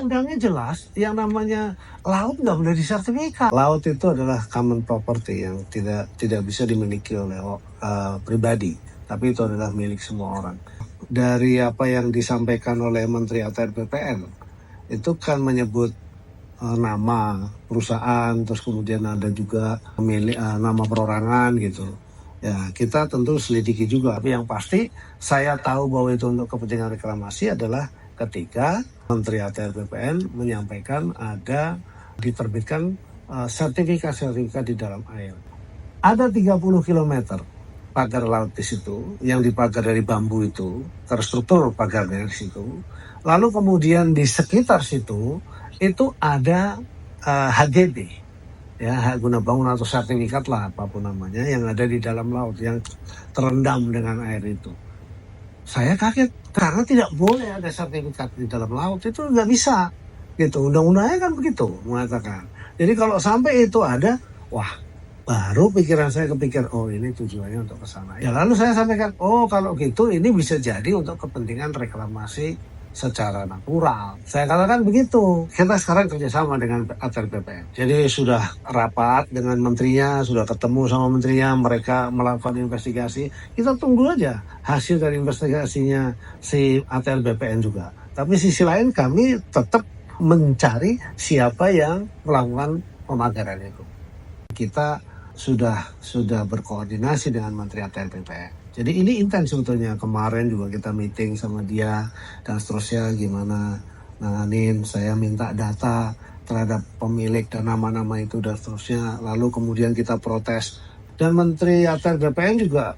undang-undangnya jelas, yang namanya laut nggak boleh disertifikat. Laut itu adalah common property yang tidak bisa dimiliki oleh pribadi, tapi itu adalah milik semua orang. Dari apa yang disampaikan oleh Menteri ATR BPN, itu kan menyebut nama perusahaan, terus kemudian ada juga milik nama perorangan gitu. Ya, kita tentu selidiki juga. Tapi yang pasti saya tahu bahwa itu untuk kepentingan reklamasi adalah ketika Menteri ATR BPN menyampaikan ada diterbitkan sertifikat di dalam air. Ada 30 km pagar laut di situ, yang dipagar dari bambu itu, terstruktur pagarnya di situ. Lalu kemudian di sekitar situ itu ada HGB, ya, hak guna bangun atau sertifikat lah apapun namanya, yang ada di dalam laut yang terendam dengan air itu. Saya kaget karena tidak boleh ada sertifikat di dalam laut, itu nggak bisa gitu, undang-undangnya kan begitu mengatakan. Jadi kalau sampai itu ada, wah, baru pikiran saya kepikir, oh ini tujuannya untuk ke sana. Ya lalu saya sampaikan, oh kalau gitu ini bisa jadi untuk kepentingan reklamasi secara natural. Saya katakan begitu. Kita sekarang kerjasama dengan ATR BPN. Jadi sudah rapat dengan menterinya, sudah ketemu sama menterinya, mereka melakukan investigasi. Kita tunggu aja hasil dari investigasinya si ATR BPN juga. Tapi sisi lain kami tetap mencari siapa yang melakukan pemagaran itu. Kita sudah berkoordinasi dengan Menteri ATR BPN. Jadi ini intens sebetulnya. Kemarin juga kita meeting sama dia dan seterusnya gimana nanganin. Saya minta data terhadap pemilik dan nama-nama itu dan seterusnya. Lalu kemudian kita protes. Dan Menteri ATR BPN juga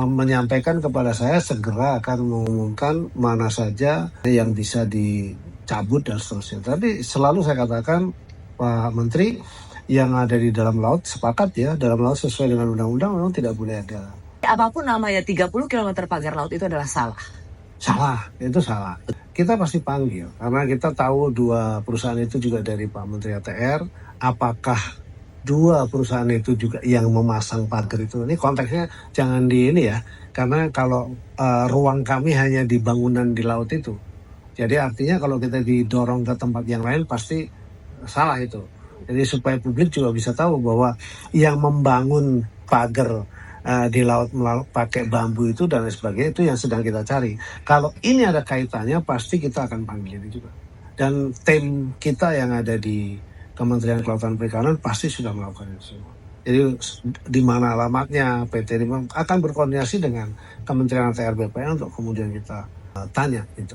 menyampaikan kepada saya segera akan mengumumkan mana saja yang bisa dicabut dan seterusnya. Tapi selalu saya katakan, Pak Menteri, yang ada di dalam laut sepakat ya, dalam laut sesuai dengan undang-undang memang tidak boleh ada. Apapun namanya 30 km pagar laut itu adalah salah. Salah, itu salah. Kita pasti panggil karena kita tahu dua perusahaan itu juga dari Pak Menteri ATR. Apakah dua perusahaan itu juga yang memasang pagar itu? Ini konteksnya jangan di ini ya, karena kalau ruang kami hanya di bangunan di laut itu. Jadi artinya kalau kita didorong ke tempat yang lain pasti salah itu. Jadi supaya publik juga bisa tahu bahwa yang membangun pagar di laut pakai bambu itu dan lain sebagainya itu yang sedang kita cari. Kalau ini ada kaitannya pasti kita akan panggil ini juga. Dan tim kita yang ada di Kementerian Kelautan Perikanan pasti sudah melakukan itu semua. Jadi di mana alamatnya, PT akan berkoordinasi dengan Kementerian ATR BPN untuk kemudian kita tanya itu.